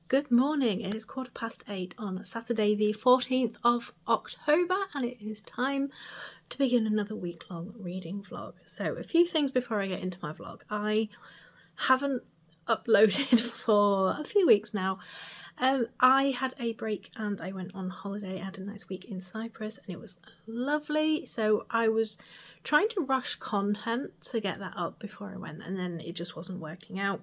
Good morning, it is 8:15 on Saturday the 14th of October and it is time to begin another week-long reading vlog. So a few things before I get into my vlog. I haven't uploaded for a few weeks now. I had a break and I went on holiday. I had a nice week in Cyprus and it was lovely. So I was trying to rush content to get that up before I went and then it just wasn't working out.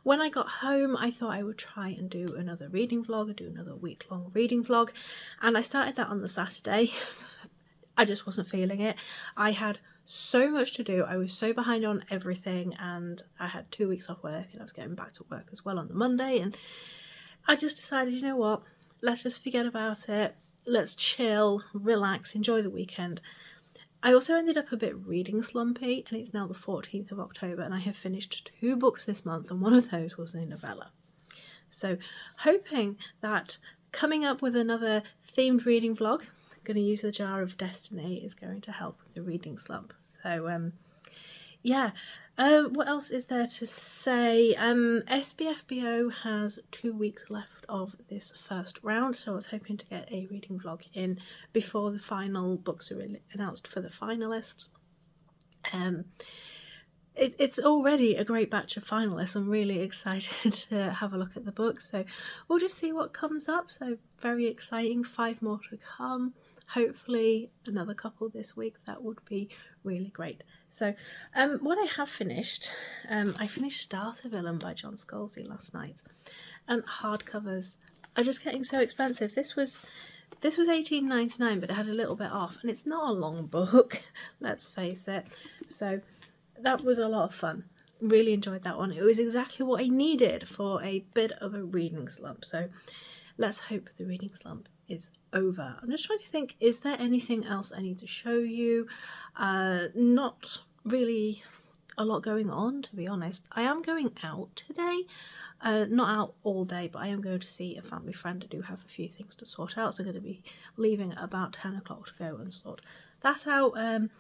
When I got home, I thought I would try and do another reading vlog, do another week-long reading vlog, and I started that on the Saturday. I just wasn't feeling it. I had so much to do. I was so behind on everything and I had 2 weeks off work and I was getting back to work as well on the Monday, and I just decided, you know what, let's just forget about it. Let's chill, relax, enjoy the weekend. I also ended up a bit reading slumpy and it's now the 14th of October and I have finished 2 books this month and one of those was a novella. So hoping that coming up with another themed reading vlog, I'm going to use the Jar of Destiny, is going to help with the reading slump. So yeah. What else is there to say? SBFBO has 2 weeks left of this first round, so I was hoping to get a reading vlog in before the final books are announced for the finalists. It's already a great batch of finalists. I'm really excited to have a look at the books, so we'll just see what comes up. So very exciting, 5 more to come. Hopefully another couple this week. That would be really great. So what I have finished, I finished Starter Villain by John Scalzi last night, and hardcovers are just getting so expensive. This was $18.99, but it had a little bit off, and it's not a long book, let's face it. So that was a lot of fun. Really enjoyed that one. It was exactly what I needed for a bit of a reading slump. So let's hope the reading slump is over. I'm just trying to think, is there anything else I need to show you? Not really a lot going on, to be honest. I am going out today, not out all day, but I am going to see a family friend. I do have a few things to sort out, so I'm going to be leaving at about 10 o'clock to go and sort that out, and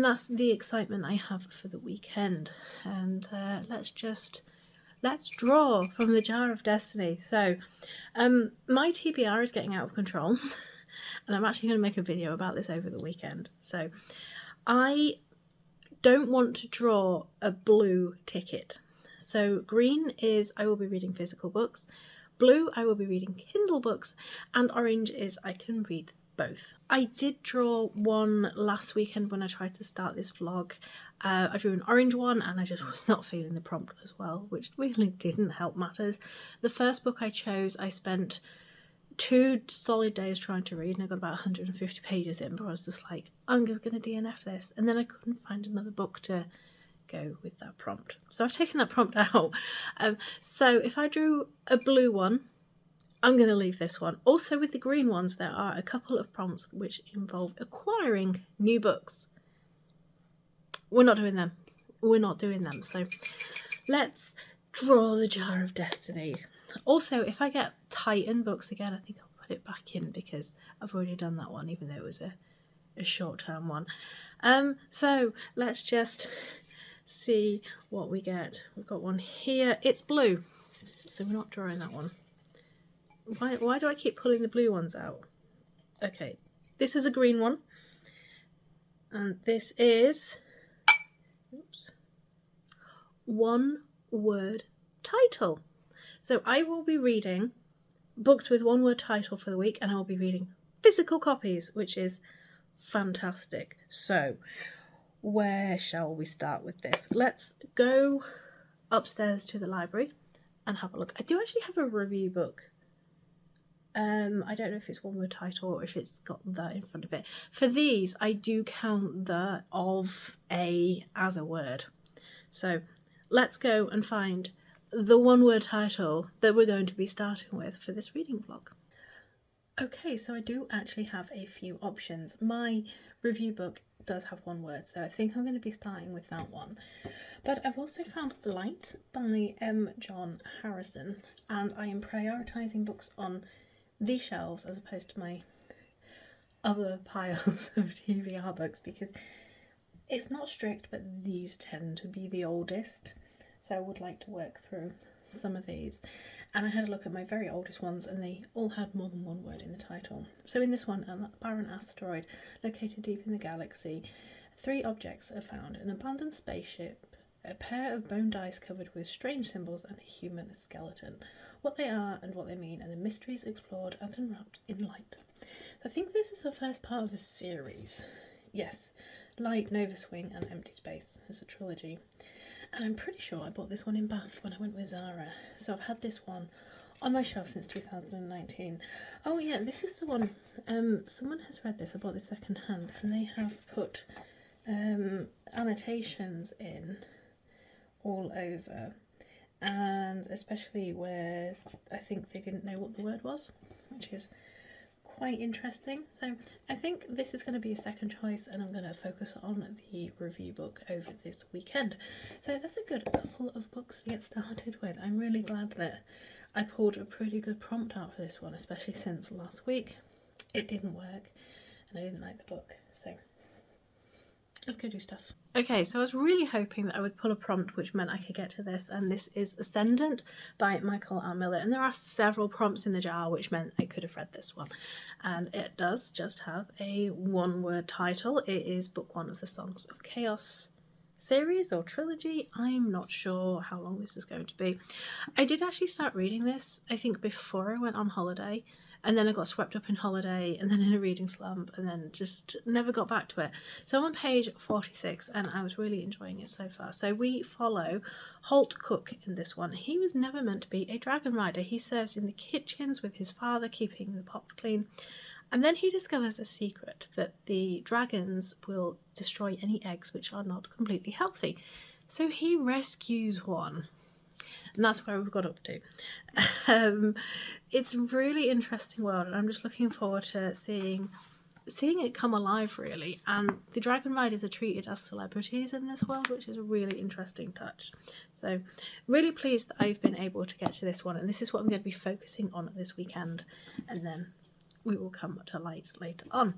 that's the excitement I have for the weekend. And let's draw from the Jar of Destiny. So my TBR is getting out of control and I'm actually going to make a video about this over the weekend. So I don't want to draw a blue ticket. So green is I will be reading physical books, blue I will be reading Kindle books, and orange is I can read both. I did draw one last weekend when I tried to start this vlog. I drew an orange one and I just was not feeling the prompt as well, which really didn't help matters. The first book I chose, I spent 2 solid days trying to read and I got about 150 pages in, but I was just like, I'm just going to DNF this. And then I couldn't find another book to go with that prompt. So I've taken that prompt out. So if I drew a blue one, I'm going to leave this one. Also with the green ones, there are a couple of prompts which involve acquiring new books. We're not doing them. We're not doing them. So let's draw the Jar of Destiny. Also, if I get Titan books again, I think I'll put it back in because I've already done that one, even though it was a short-term one. So let's just see what we get. We've got one here. It's blue, so we're not drawing that one. Why do I keep pulling the blue ones out? Okay, this is a green one. And this is, oops, one word title. So I will be reading books with one word title for the week and I will be reading physical copies, which is fantastic. So where shall we start with this? Let's go upstairs to the library and have a look. I do actually have a review book. I don't know if it's one word title or if it's got the in front of it. For these, I do count the of a as a word. So let's go and find the one word title that we're going to be starting with for this reading vlog. Okay, so I do actually have a few options. My review book does have one word, so I think I'm going to be starting with that one. But I've also found Light by M. John Harrison, and I am prioritising books on these shelves as opposed to my other piles of TBR books because it's not strict, but these tend to be the oldest, so I would like to work through some of these. and I had a look at my very oldest ones, and they all had more than one word in the title. So in this one, a barren asteroid located deep in the galaxy, 3 objects are found: an abandoned spaceship, a pair of bone dice covered with strange symbols, and a human skeleton. What they are and what they mean, and the mysteries explored and unwrapped in light. I think this is the first part of a series. Yes, Light, Nova Swing and Empty Space is a trilogy. And I'm pretty sure I bought this one in Bath when I went with Zara. So I've had this one on my shelf since 2019. Oh yeah, this is the one, someone has read this, I bought this second hand, and they have put annotations in all over, and especially where I think they didn't know what the word was, which is quite interesting. So I think this is going to be a second choice, and I'm going to focus on the review book over this weekend. So that's a good couple of books to get started with. I'm really glad that I pulled a pretty good prompt out for this one, especially since last week it didn't work and I didn't like the book. So let's go do stuff. Okay, so I was really hoping that I would pull a prompt which meant I could get to this, and this is Ascendent by Michael R. Miller, and there are several prompts in the jar which meant I could have read this one, and it does just have a one-word title. It is book 1 of the Songs of Chaos series or trilogy. I'm not sure how long this is going to be. I did actually start reading this, I think, before I went on holiday, and then I got swept up in holiday and then in a reading slump and then just never got back to it. So I'm on page 46 and I was really enjoying it so far. So we follow Holt Cook in this one. He was never meant to be a dragon rider. He serves in the kitchens with his father, keeping the pots clean. And then he discovers a secret that the dragons will destroy any eggs which are not completely healthy. So he rescues one. And that's where we've got up to. It's a really interesting world, and I'm just looking forward to seeing it come alive, really. And the dragon riders are treated as celebrities in this world, which is a really interesting touch. So really pleased that I've been able to get to this one, and this is what I'm going to be focusing on this weekend, and then we will come to light later on.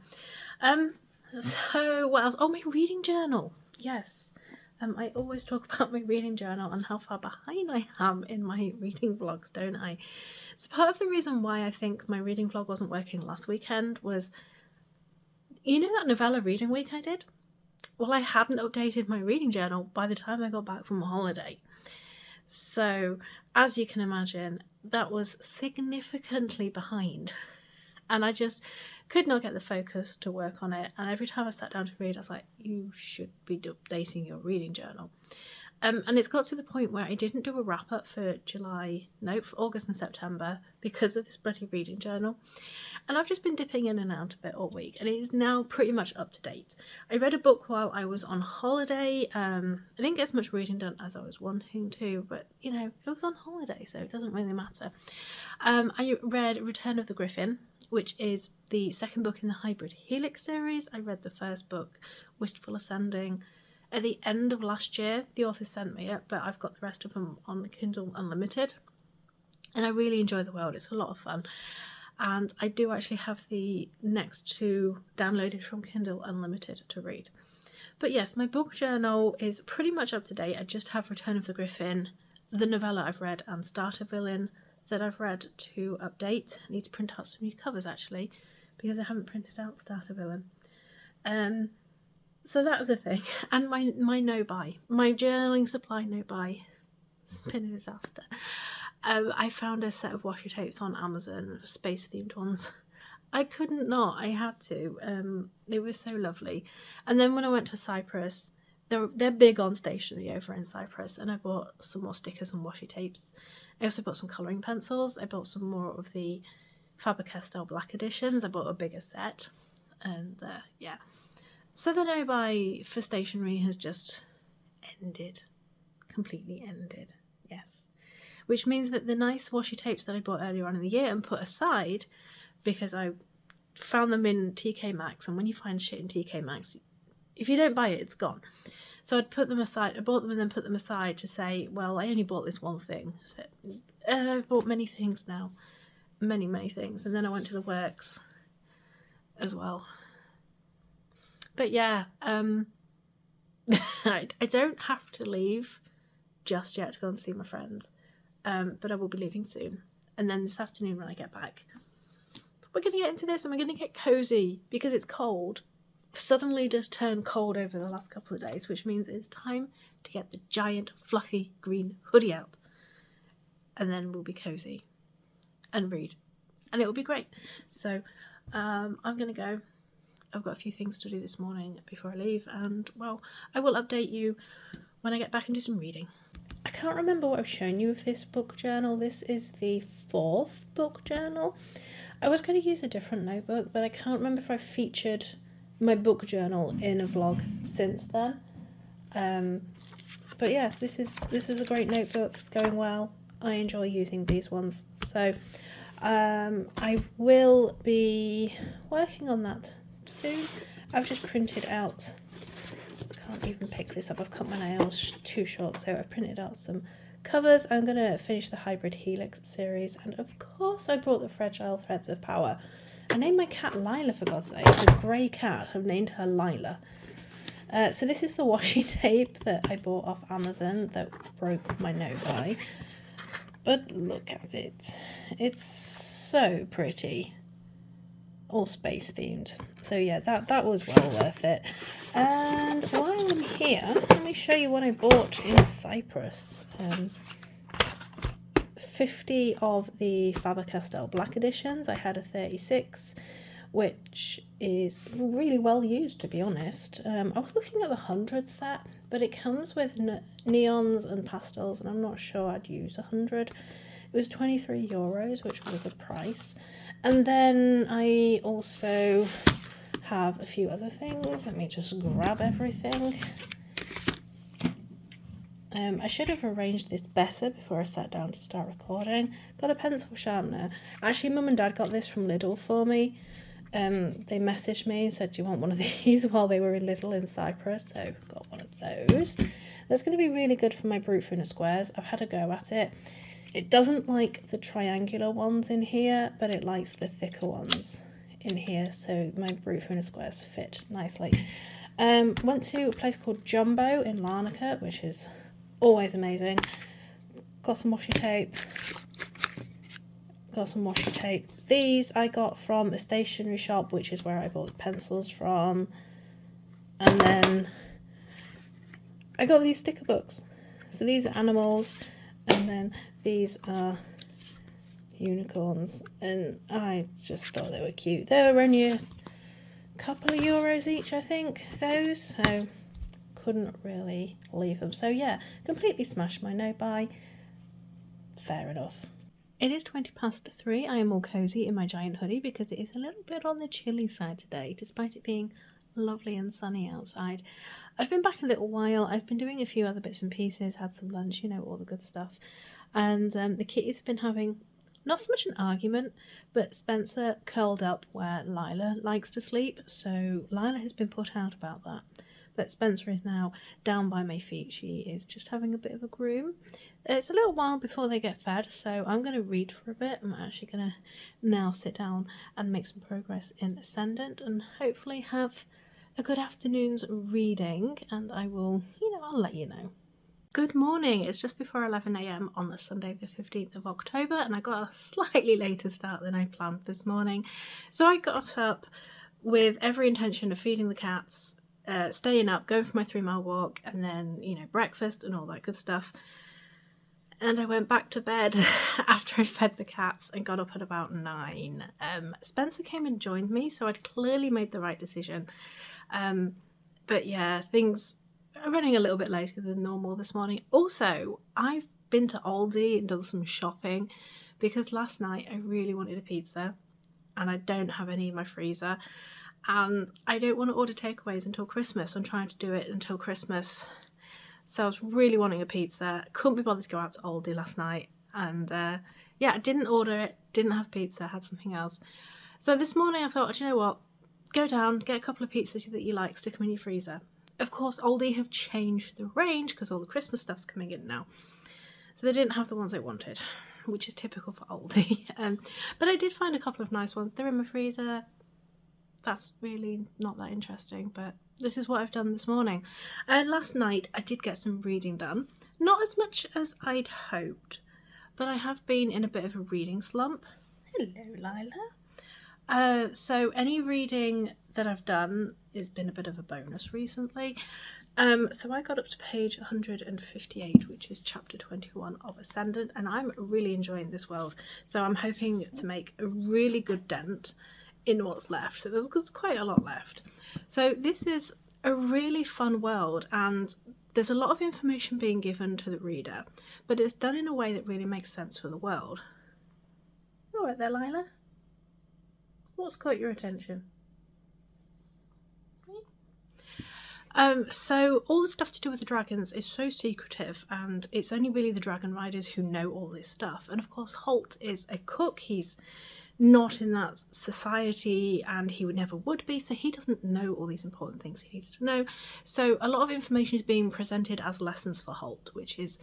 So what else? Oh, my reading journal. Yes. I always talk about my reading journal and how far behind I am in my reading vlogs, don't I? So part of the reason why I think my reading vlog wasn't working last weekend was, you know that novella reading week I did? Well, I hadn't updated my reading journal by the time I got back from holiday. So, as you can imagine, that was significantly behind. And I just could not get the focus to work on it. And every time I sat down to read, I was like, you should be updating your reading journal. And it's got to the point where I didn't do a wrap up for August and September because of this bloody reading journal. And I've just been dipping in and out of it all week, and it is now pretty much up to date. I read a book while I was on holiday. I didn't get as much reading done as I was wanting to, but you know, it was on holiday, so it doesn't really matter. I read Return of the Griffin, which is the second book in the Hybrid Helix series. I read the first book, Wistful Ascending, at the end of last year. The author sent me it, but I've got the rest of them on Kindle Unlimited. And I really enjoy the world. It's a lot of fun. And I do actually have the next 2 downloaded from Kindle Unlimited to read. But yes, my book journal is pretty much up to date. I just have Return of the Griffin, the novella I've read, and Starter Villain that I've read to update. I need to print out some new covers actually, because I haven't printed out Starter Villain. So that was a thing. And my no-buy, my journaling supply no-buy, it's been a disaster. I found a set of washi tapes on Amazon, space-themed ones. I couldn't not, I had to. They were so lovely. And then when I went to Cyprus, they're big on stationery over in Cyprus, and I bought some more stickers and washi tapes. I also bought some colouring pencils. I bought some more of the Faber-Castell Black editions. I bought a bigger set, and yeah. So the no-buy for stationery has just ended. Completely ended, yes. Which means that the nice washi tapes that I bought earlier on in the year and put aside, because I found them in TK Maxx, and when you find shit in TK Maxx, if you don't buy it, it's gone. So I'd put them aside. I bought them and then put them aside to say, well, I only bought this one thing. So, I've bought many things now. Many, many things. And then I went to the works as well. But yeah, I don't have to leave just yet to go and see my friends. but I will be leaving soon. And then this afternoon when I get back, we're going to get into this and we're going to get cozy because it's cold. Suddenly just turned cold over the last couple of days, which means it's time to get the giant fluffy green hoodie out. And then we'll be cozy and read. And it will be great. So I'm going to go. I've got a few things to do this morning before I leave. And, well, I will update you when I get back and do some reading. I can't remember what I've shown you of this book journal. This is the 4th book journal. I was going to use a different notebook, but I can't remember if I've featured my book journal in a vlog since then. But yeah, this is a great notebook. It's going well. I enjoy using these ones. So I will be working on that soon. I've just printed out, I can't even pick this up, I've cut my nails too short, so I've printed out some covers. I'm going to finish the Hybrid Helix series, and of course I brought the Fragile Threads of Power. I named my cat Lila, for God's sake, a grey cat. I've named her Lila. So this is the washi tape that I bought off Amazon that broke my no-buy. But look at it. It's so pretty. All space themed. So yeah, that was well worth it. And while I'm here, let me show you what I bought in Cyprus. 50 of the Faber-Castell Black editions. I had a 36, which is really well used, to be honest. I was looking at the 100 set, but it comes with neons and pastels, and I'm not sure I'd use 100. It was €23, which was a good price. And then I also have a few other things. Let me just grab everything. I should have arranged this better before I sat down to start recording. Got a pencil sharpener. Actually, Mum and Dad got this from Lidl for me. They messaged me and said, do you want one of these, while they were in Lidl in Cyprus, so got one of those. That's going to be really good for my brute thinner squares. I've had a go at it. It doesn't like the triangular ones in here, but it likes the thicker ones in here, so my brute thinner squares fit nicely. Went to a place called Jumbo in Larnaca, which is always amazing. Got some washi tape. These I got from a stationery shop, which is where I bought the pencils from. And then I got these sticker books. So these are animals, and then these are unicorns. And I just thought they were cute. They were only a couple of euros each, I think, those. So couldn't really leave them. So yeah, completely smashed my no-buy. Fair enough. It is 3:20. I am all cozy in my giant hoodie because it is a little bit on the chilly side today, despite it being lovely and sunny outside. I've been back a little while. I've been doing a few other bits and pieces, had some lunch, you know, all the good stuff. And the kitties have been having not so much an argument, but Spencer curled up where Lila likes to sleep. So Lila has been put out about that. But Spencer is now down by my feet. She is just having a bit of a groom. It's a little while before they get fed, so I'm going to read for a bit. I'm actually going to now sit down and make some progress in Ascendant and hopefully have a good afternoon's reading, and I will, I'll let you know. Good morning. It's just before 11 a.m. on the Sunday the 15th of October, and I got a slightly later start than I planned this morning. So I got up with every intention of feeding the cats, staying up, going for my 3-mile walk, and then, breakfast and all that good stuff. And I went back to bed after I fed the cats and got up at about 9. Spencer came and joined me, so I'd clearly made the right decision. But yeah, things are running a little bit later than normal this morning. Also, I've been to Aldi and done some shopping because last night I really wanted a pizza and I don't have any in my freezer. And I don't want to order takeaways until Christmas. I'm trying to do it until Christmas. So I was really wanting a pizza. Couldn't be bothered to go out to Aldi last night. And I didn't order it. Didn't have pizza. Had something else. So this morning I thought, do you know what? Go down, get a couple of pizzas that you like, stick them in your freezer. Of course, Aldi have changed the range because all the Christmas stuff's coming in now. So they didn't have the ones I wanted, which is typical for Aldi. But I did find a couple of nice ones. They're in my freezer. That's really not that interesting, but this is what I've done this morning. Last night I did get some reading done. Not as much as I'd hoped, but I have been in a bit of a reading slump. Hello, Lila. So any reading that I've done has been a bit of a bonus recently. So I got up to page 158, which is chapter 21 of Ascendant, and I'm really enjoying this world. So I'm hoping to make a really good dent in what's left. So there's quite a lot left. So this is a really fun world, and there's a lot of information being given to the reader, but it's done in a way that really makes sense for the world. All right there, Lila. What's caught your attention? So all the stuff to do with the dragons is so secretive, and it's only really the dragon riders who know all this stuff. And of course, Holt is a cook. He's not in that society, and he never would be, so he doesn't know all these important things he needs to know. So a lot of information is being presented as lessons for Holt, which is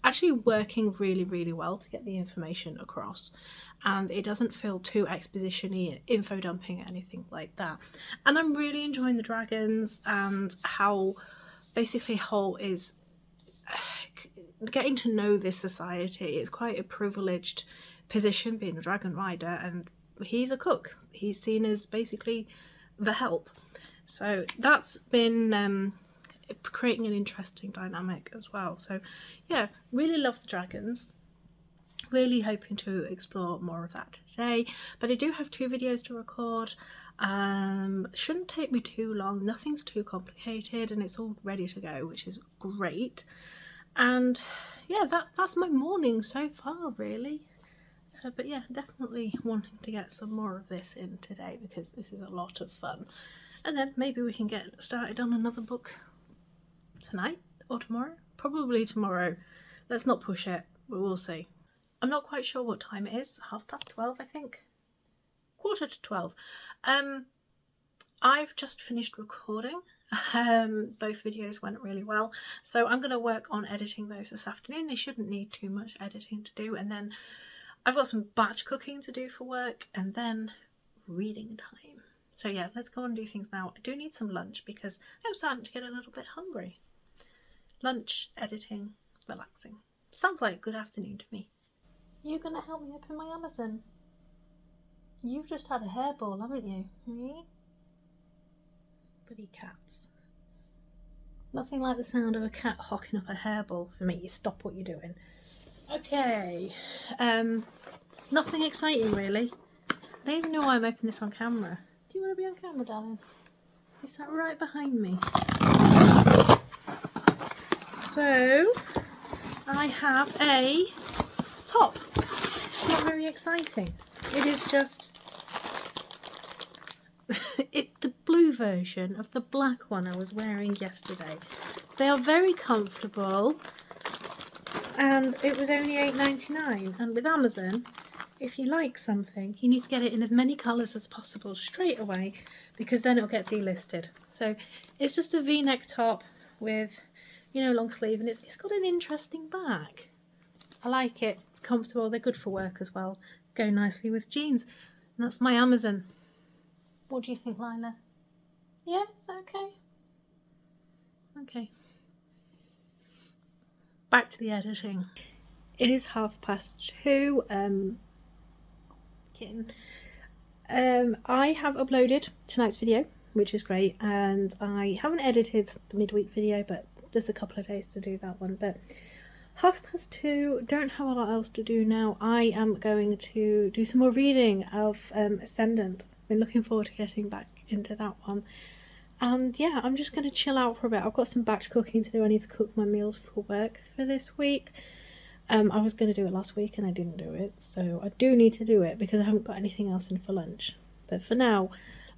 actually working really, really well to get the information across. And it doesn't feel too exposition-y, info dumping, or anything like that. And I'm really enjoying the dragons and how basically Holt is getting to know this society. It's quite a privileged position being a dragon rider, and he's a cook. He's seen as basically the help. So that's been creating an interesting dynamic as well. So yeah, really love the dragons. Really hoping to explore more of that today, but I do have 2 videos to record. Shouldn't take me too long, nothing's too complicated, and it's all ready to go, which is great. And yeah, that's my morning so far, really. But yeah, definitely wanting to get some more of this in today, because this is a lot of fun. And then maybe we can get started on another book tonight or tomorrow. Probably tomorrow. Let's not push it, but we'll see. I'm not quite sure what time it is. 12:30, I think. 11:45. I've just finished recording. Both videos went really well. So I'm going to work on editing those this afternoon. They shouldn't need too much editing to do. And then I've got some batch cooking to do for work, and then reading time. So yeah, let's go and do things now. I do need some lunch because I'm starting to get a little bit hungry. Lunch, editing, relaxing. Sounds like a good afternoon to me. You're going to help me open my Amazon? You've just had a hairball, haven't you? Bloody cats. Nothing like the sound of a cat hocking up a hairball for me. You stop what you're doing. Okay. Nothing exciting, really. I don't even know why I'm opening this on camera. Do you want to be on camera, darling? You sat right behind me. So, I have a top. Not very exciting. It is just it's the blue version of the black one I was wearing yesterday. They are very comfortable, and it was only $8.99. And with Amazon, if you like something, you need to get it in as many colours as possible straight away, because then it'll get delisted. So it's just a V-neck top with, you know, long sleeve, and it's got an interesting back. I like it. It's comfortable. They're good for work as well. Go nicely with jeans. And that's my Amazon. What do you think, Lila? Yeah, is that okay? Okay. Back to the editing. It is 2:30. I have uploaded tonight's video, which is great, and I haven't edited the midweek video, but there's a couple of days to do that one. But 2:30, don't have a lot else to do now. I am going to do some more reading of Ascendant. Been looking forward to getting back into that one. And yeah, I'm just going to chill out for a bit. I've got some batch cooking to do. I need to cook my meals for work for this week. I was going to do it last week and I didn't do it, so I do need to do it because I haven't got anything else in for lunch. But for now,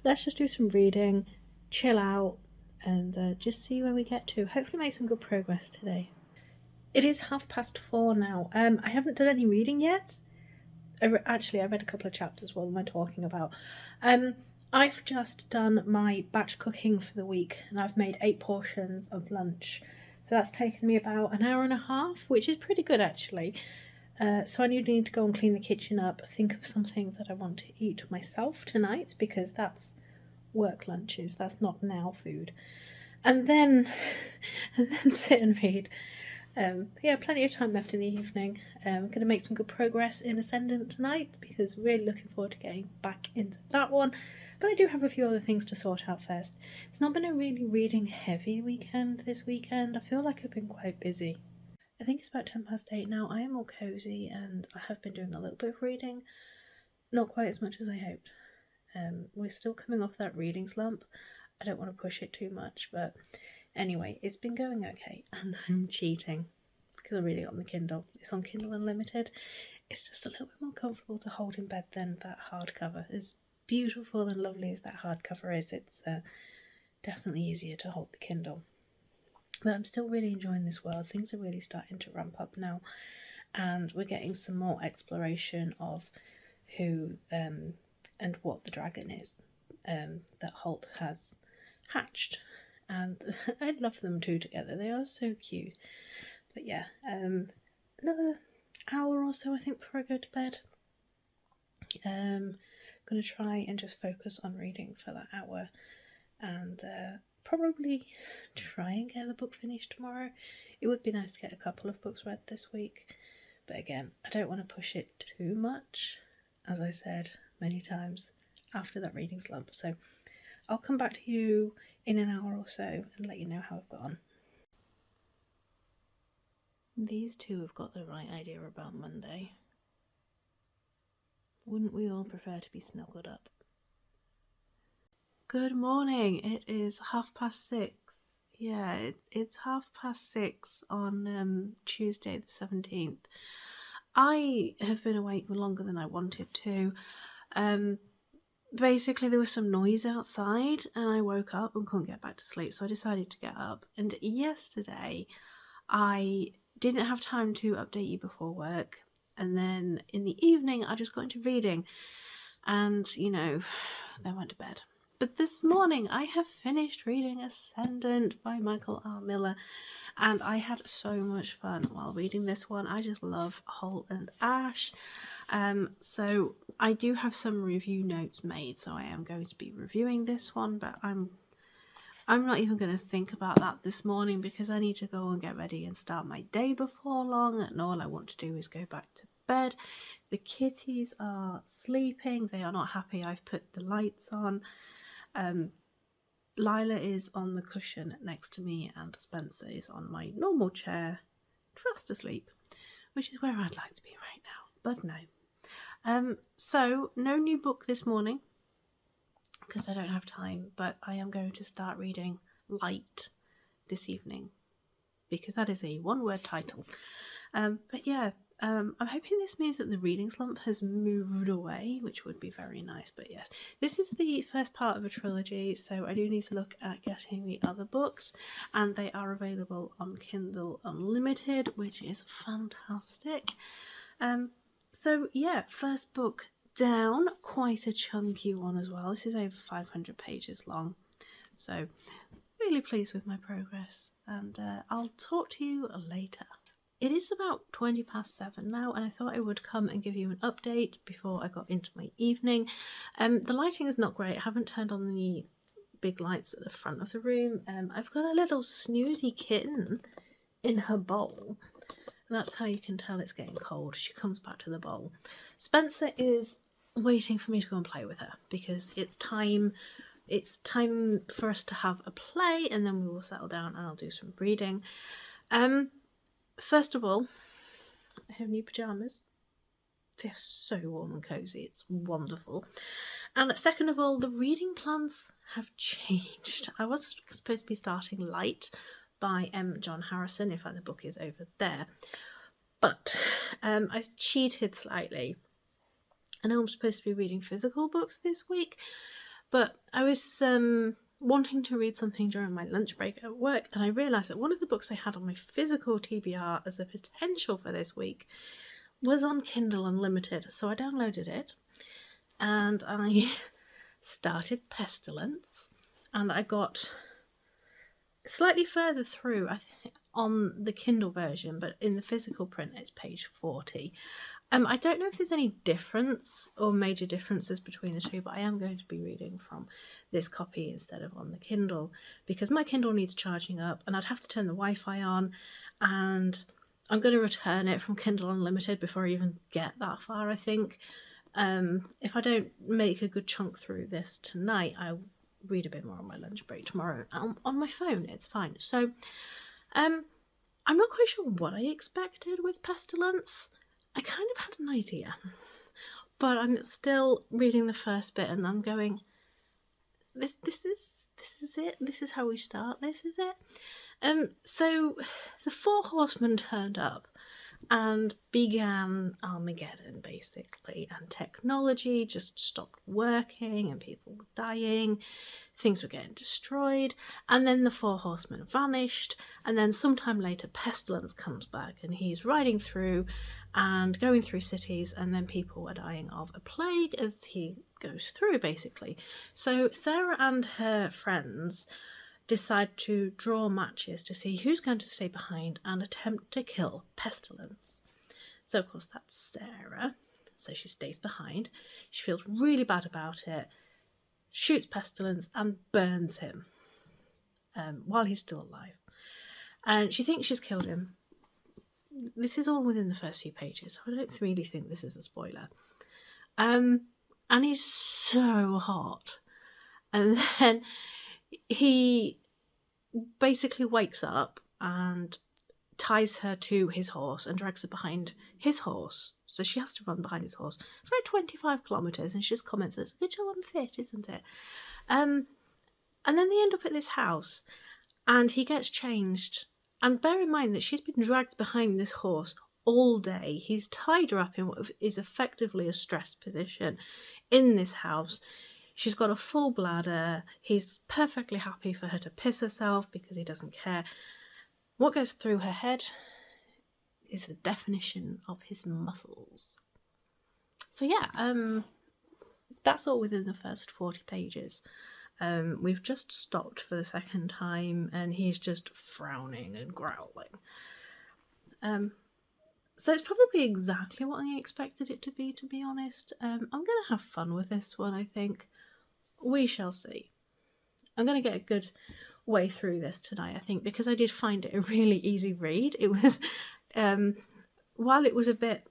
let's just do some reading, chill out, and just see where we get to. Hopefully make some good progress today. It is 4:30 now. I haven't done any reading yet. I read a couple of chapters. What am I talking about? I've just done my batch cooking for the week, and I've made 8 portions of lunch. So that's taken me about an hour and a half, which is pretty good actually. So I need to go and clean the kitchen up, think of something that I want to eat myself tonight, because that's work lunches, that's not now food. And then sit and read. Yeah, plenty of time left in the evening. I'm going to make some good progress in Ascendant tonight because really looking forward to getting back into that one. But I do have a few other things to sort out first. It's not been a really reading heavy weekend this weekend. I feel like I've been quite busy. I think it's about 8:10 now. I am all cosy and I have been doing a little bit of reading. Not quite as much as I hoped. We're still coming off that reading slump. I don't want to push it too much, but anyway, it's been going okay, and I'm cheating because I read it on the Kindle. It's on Kindle Unlimited. It's just a little bit more comfortable to hold in bed than that hardcover. As beautiful and lovely as that hardcover is, it's definitely easier to hold the Kindle. But I'm still really enjoying this world. Things are really starting to ramp up now, and we're getting some more exploration of who and what the dragon is that Holt has hatched, and I love them two together. They are so cute. But yeah, another hour or so I think before I go to bed. Gonna try and just focus on reading for that hour, and probably try and get the book finished tomorrow. It would be nice to get a couple of books read this week, but again, I don't want to push it too much, as I said many times after that reading slump. So I'll come back to you in an hour or so and let you know how I've gone. These two have got the right idea about Monday. Wouldn't we all prefer to be snuggled up? Good morning. It is 6:30. Yeah, it's 6:30 on Tuesday the 17th. I have been awake longer than I wanted to. Basically there was some noise outside and I woke up and couldn't get back to sleep, so I decided to get up. And yesterday I didn't have time to update you before work, and then in the evening I just got into reading and, you know, then went to bed. But this morning I have finished reading Ascendent by Michael R. Miller, and I had so much fun while reading this one. I just love Holt and Ash. So I do have some review notes made, so I am going to be reviewing this one, but I'm not even going to think about that this morning because I need to go and get ready and start my day before long, and all I want to do is go back to bed. The kitties are sleeping. They are not happy I've put the lights on. Lila is on the cushion next to me and Spencer is on my normal chair, fast asleep, which is where I'd like to be right now, but no. So no new book this morning because I don't have time, but I am going to start reading Light this evening because that is a one-word title. But yeah, I'm hoping this means that the reading slump has moved away, which would be very nice. But yes, this is the first part of a trilogy, so I do need to look at getting the other books, and they are available on Kindle Unlimited, which is fantastic. So yeah, first book down, quite a chunky one as well. This is over 500 pages long, so really pleased with my progress, and I'll talk to you later. It is about 7:20 now, and I thought I would come and give you an update before I got into my evening. The lighting is not great. I haven't turned on the big lights at the front of the room. I've got a little snoozy kitten in her bowl. That's how you can tell it's getting cold. She comes back to the bowl. Spencer is waiting for me to go and play with her because it's time for us to have a play, and then we will settle down and I'll do some reading. First of all, I have new pyjamas. They're so warm and cosy. It's wonderful. And second of all, the reading plans have changed. I was supposed to be starting Light by M. John Harrison. In fact, the book is over there. But I cheated slightly. I know I'm supposed to be reading physical books this week, but I was wanting to read something during my lunch break at work, and I realised that one of the books I had on my physical TBR as a potential for this week was on Kindle Unlimited, so I downloaded it and I started Pestilence, and I got slightly further through on the Kindle version, but in the physical print it's page 40. I don't know if there's any difference or major differences between the two, but I am going to be reading from this copy instead of on the Kindle because my Kindle needs charging up and I'd have to turn the Wi-Fi on, and I'm going to return it from Kindle Unlimited before I even get that far, I think. If I don't make a good chunk through this tonight, I'll read a bit more on my lunch break tomorrow on my phone. It's fine. So I'm not quite sure what I expected with Pestilence. I kind of had an idea, but I'm still reading the first bit and I'm going, this is it. This is how we start. This is it. So the four horsemen turned up and began Armageddon, basically, and technology just stopped working and people were dying, things were getting destroyed, and then the four horsemen vanished, and then sometime later Pestilence comes back and he's riding through and going through cities, and then people are dying of a plague as he goes through, basically. So Sarah and her friends decide to draw matches to see who's going to stay behind and attempt to kill Pestilence. So, of course, that's Sarah. So she stays behind. She feels really bad about it, shoots Pestilence and burns him while he's still alive. And she thinks she's killed him. This is all within the first few pages, so I don't really think this is a spoiler. And he's so hot. And then he basically wakes up and ties her to his horse and drags her behind his horse. So she has to run behind his horse for 25 kilometres, and she just comments, "It's good job I'm fit, isn't it?" And then they end up at this house and he gets changed. And bear in mind that she's been dragged behind this horse all day. He's tied her up in what is effectively a stress position in this house. She's got a full bladder. He's perfectly happy for her to piss herself because he doesn't care. What goes through her head is the definition of his muscles. So yeah, that's all within the first 40 pages. We've just stopped for the second time and he's just frowning and growling. So it's probably exactly what I expected it to be honest. I'm going to have fun with this one, I think. We shall see. I'm going to get a good way through this tonight, I think, because I did find it a really easy read. It was, while it was a bit,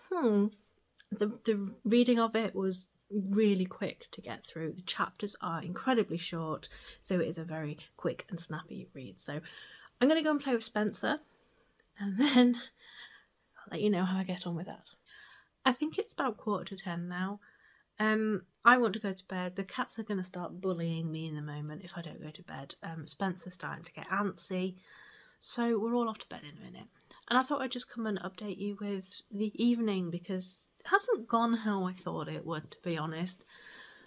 the reading of it was really quick to get through. The chapters are incredibly short, so it is a very quick and snappy read. So I'm going to go and play with Spencer, and then I'll let you know how I get on with that. I think it's about 9:45 now. I want to go to bed. The cats are going to start bullying me in a moment if I don't go to bed. Spencer's starting to get antsy, so we're all off to bed in a minute. And I thought I'd just come and update you with the evening because it hasn't gone how I thought it would, to be honest.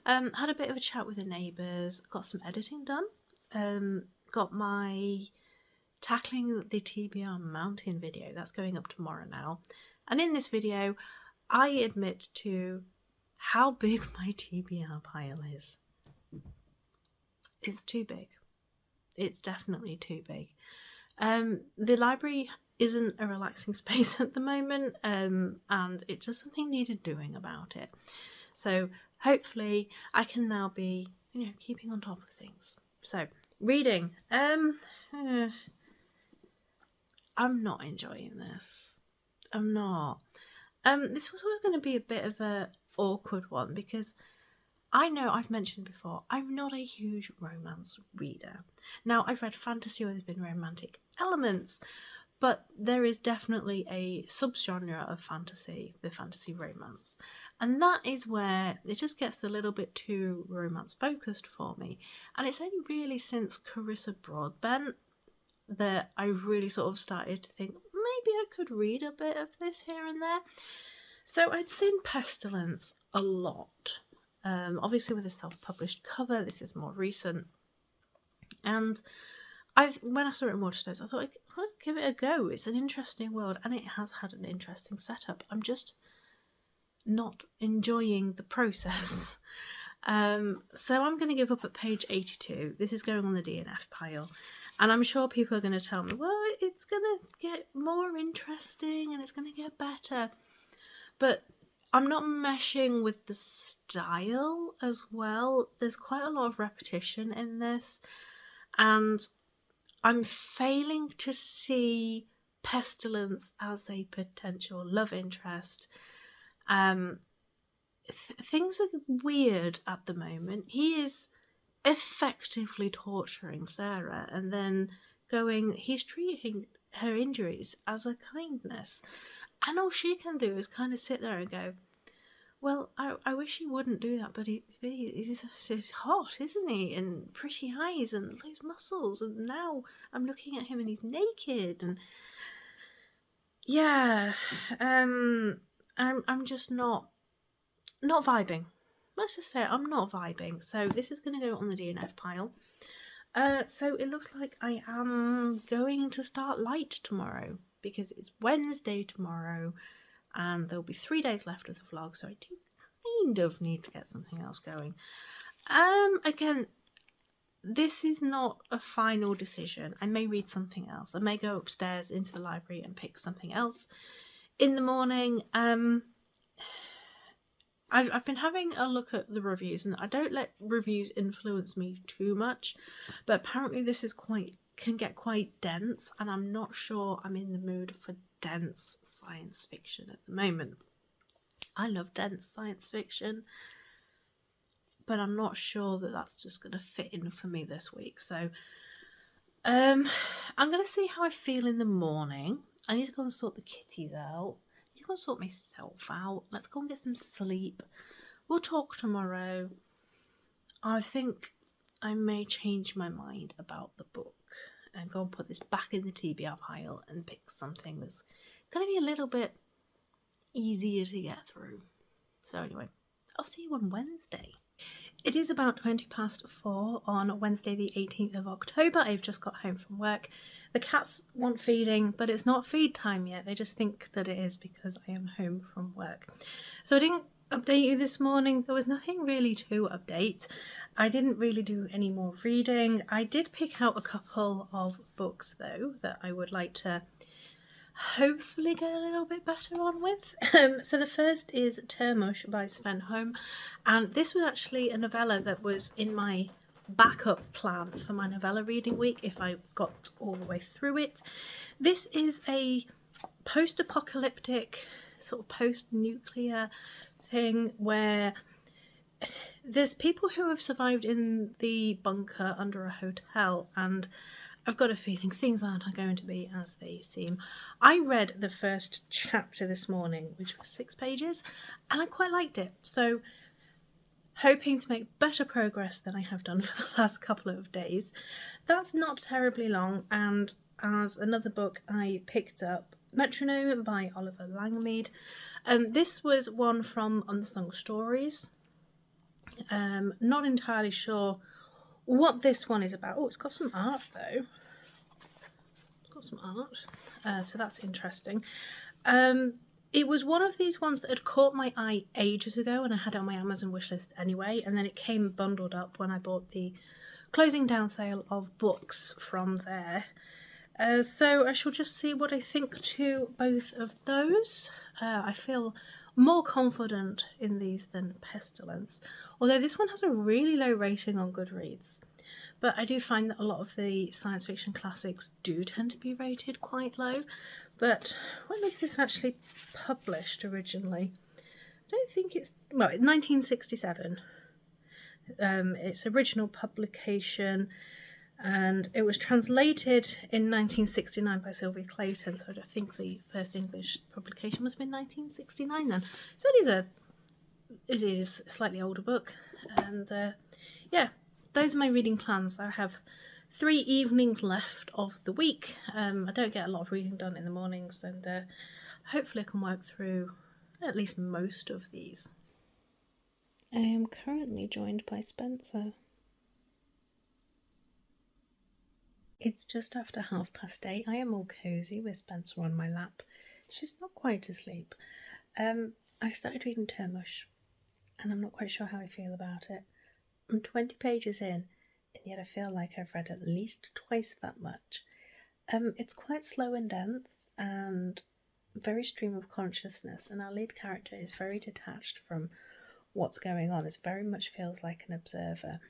Had a bit of a chat with the neighbours, got some editing done, got my tackling the TBR mountain video, that's going up tomorrow now. And in this video, I admit to how big my TBR pile is. It's too big. It's definitely too big. The library isn't a relaxing space at the moment, and it's just something needed doing about it. So hopefully I can now be, keeping on top of things. So reading. I'm not enjoying this. I'm not. This was going to be a bit of a awkward one because I know I've mentioned before I'm not a huge romance reader. Now I've read fantasy where there's been romantic elements, but there is definitely a subgenre of fantasy, the fantasy romance, and that is where it just gets a little bit too romance focused for me. And it's only really since Carissa Broadbent that I really sort of started to think maybe I could read a bit of this here and there. So I'd seen Pestilence a lot, obviously with a self-published cover. This is more recent, and when I saw it in Waterstones, I thought I'd give it a go. It's an interesting world, and it has had an interesting setup. I'm just not enjoying the process. So I'm going to give up at page 82. This is going on the DNF pile, and I'm sure people are going to tell me, well, it's going to get more interesting and it's going to get better. But I'm not meshing with the style as well. There's quite a lot of repetition in this, and I'm failing to see Pestilence as a potential love interest. Things are weird at the moment. He is effectively torturing Sarah and then he's treating her injuries as a kindness. And all she can do is kind of sit there and go, well, I wish he wouldn't do that, but he's hot, isn't he? And pretty eyes and those muscles. And now I'm looking at him and he's naked. And yeah, I'm just not vibing. Let's just say I'm not vibing. So this is going to go on the DNF pile. So it looks like I am going to start light tomorrow because it's Wednesday tomorrow and there'll be 3 days left of the vlog, so I do kind of need to get something else going. Again, this is not a final decision. I may read something else. I may go upstairs into the library and pick something else in the morning. I've been having a look at the reviews, and I don't let reviews influence me too much, but apparently this is can get quite dense, and I'm not sure I'm in the mood for dense science fiction at the moment. I love dense science fiction, but I'm not sure that that's just going to fit in for me this week. So I'm going to see how I feel in the morning. I need to go and sort the kitties out. I need to go and sort myself out. Let's go and get some sleep. We'll talk tomorrow. I think I may change my mind about the book and go and put this back in the TBR pile and pick something that's going to be a little bit easier to get through. So anyway, I'll see you on Wednesday. It is about 4:20 on Wednesday the 18th of October. I've just got home from work. The cats want feeding, but it's not feed time yet. They just think that it is because I am home from work. So I didn't update you this morning. There was nothing really to update. I didn't really do any more reading. I did pick out a couple of books though that I would like to hopefully get a little bit better on with. So the first is Turmos by Sven Holm, and this was actually a novella that was in my backup plan for my novella reading week if I got all the way through it. This is a post-apocalyptic, sort of post-nuclear thing where there's people who have survived in the bunker under a hotel, and I've got a feeling things aren't going to be as they seem. I read the first chapter this morning, which was 6 pages, and I quite liked it. So, hoping to make better progress than I have done for the last couple of days. That's not terribly long, and as another book I picked up, Metronome by Oliver Langmead. This was one from Unsung Stories. Not entirely sure what this one is about. Oh, it's got some art though. It's got some art, so that's interesting. It was one of these ones that had caught my eye ages ago, and I had it on my Amazon wishlist anyway, and then it came bundled up when I bought the closing down sale of books from there. So I shall just see what I think to both of those. I feel more confident in these than Pestilence, although this one has a really low rating on Goodreads. But I do find that a lot of the science fiction classics do tend to be rated quite low. But when was this actually published originally? I don't think it's... well, 1967. Its original publication, and it was translated in 1969 by Sylvia Clayton, so I think the first English publication must have been 1969 then. So it is a slightly older book, and yeah, those are my reading plans. I have 3 evenings left of the week. I don't get a lot of reading done in the mornings, and hopefully I can work through at least most of these. I am currently joined by Spencer. It's just after 8:30. I am all cosy with Spencer on my lap. She's not quite asleep. I started reading Turmos, and I'm not quite sure how I feel about it. I'm 20 pages in, and yet I feel like I've read at least twice that much. It's quite slow and dense, and very stream of consciousness, and our lead character is very detached from what's going on. It very much feels like an observer.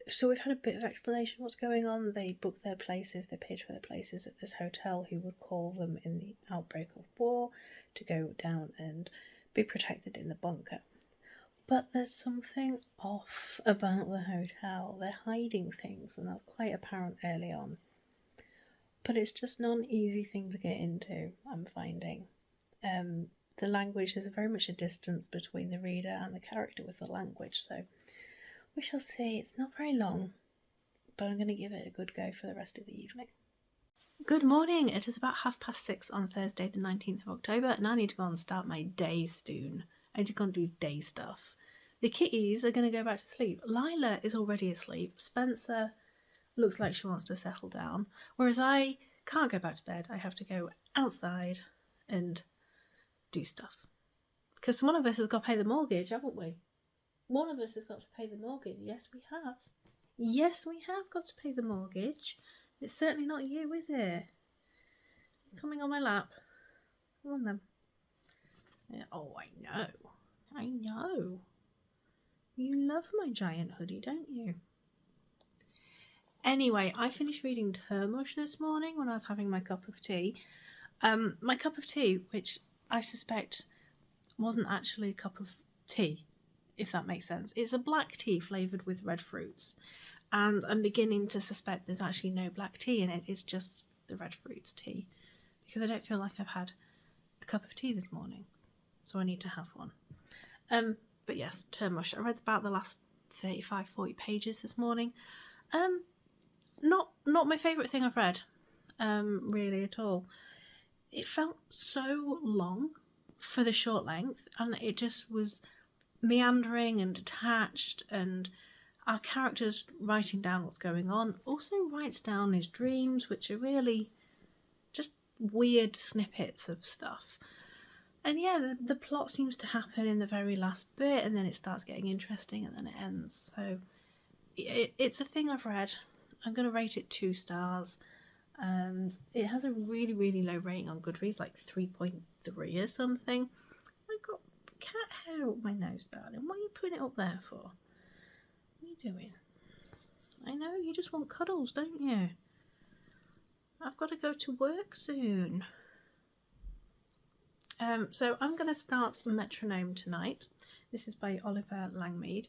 So we've had a bit of explanation what's going on. They booked their places, they paid for their places at this hotel who would call them in the outbreak of war to go down and be protected in the bunker. But there's something off about the hotel. They're hiding things, and that's quite apparent early on. But it's just not an easy thing to get into, I'm finding. The language, there's very much a distance between the reader and the character with the language, so we shall see. It's not very long, but I'm going to give it a good go for the rest of the evening. Good morning. It is about 6:30 on Thursday, the 19th of October, and I need to go and start my day soon. I need to go and do day stuff. The kitties are going to go back to sleep. Lila is already asleep. Spencer looks like she wants to settle down, whereas I can't go back to bed. I have to go outside and do stuff. Because one of us has got to pay the mortgage, haven't we? One of us has got to pay the mortgage. Yes, we have. Yes, we have got to pay the mortgage. It's certainly not you, is it? Coming on my lap. Come on then. Yeah, oh, I know. I know. You love my giant hoodie, don't you? Anyway, I finished reading Turmos this morning when I was having my cup of tea. My cup of tea, which I suspect wasn't actually a cup of tea, if that makes sense. It's a black tea flavoured with red fruits. And I'm beginning to suspect there's actually no black tea in it. It's just the red fruits tea. Because I don't feel like I've had a cup of tea this morning. So I need to have one. But yes, Turmos. I read about the last 35-40 pages this morning. Not my favourite thing I've read, really at all. It felt so long for the short length, and it just was meandering and detached, and our character's writing down what's going on, also writes down his dreams, which are really just weird snippets of stuff. And yeah, the plot seems to happen in the very last bit, and then it starts getting interesting, and then it ends. So it's a thing I've read. I'm going to rate it 2 stars. And it has a really, really low rating on Goodreads, like 3.3 or something. I've got cat hair up my nose, darling. What are you putting it up there for? What are you doing? I know, you just want cuddles, don't you? I've got to go to work soon. So I'm going to start Metronome tonight. This is by Oliver Langmead.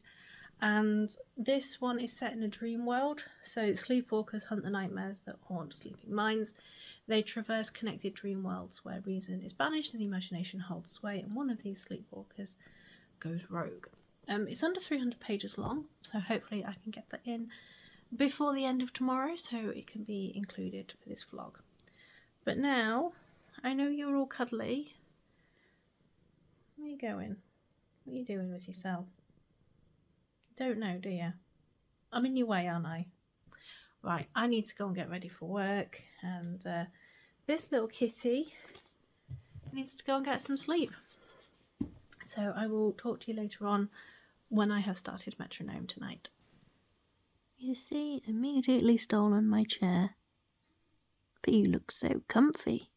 And this one is set in a dream world. So sleepwalkers hunt the nightmares that haunt sleeping minds. They traverse connected dream worlds where reason is banished and the imagination holds sway, and one of these sleepwalkers goes rogue. It's under 300 pages long, so hopefully I can get that in before the end of tomorrow so it can be included for this vlog. But now, I know you're all cuddly. Where are you going? What are you doing with yourself? Don't know, do you? I'm in your way, aren't I? Right, I need to go and get ready for work, and this little kitty needs to go and get some sleep. So I will talk to you later on when I have started Metronome tonight. You see, immediately stolen my chair. But you look so comfy.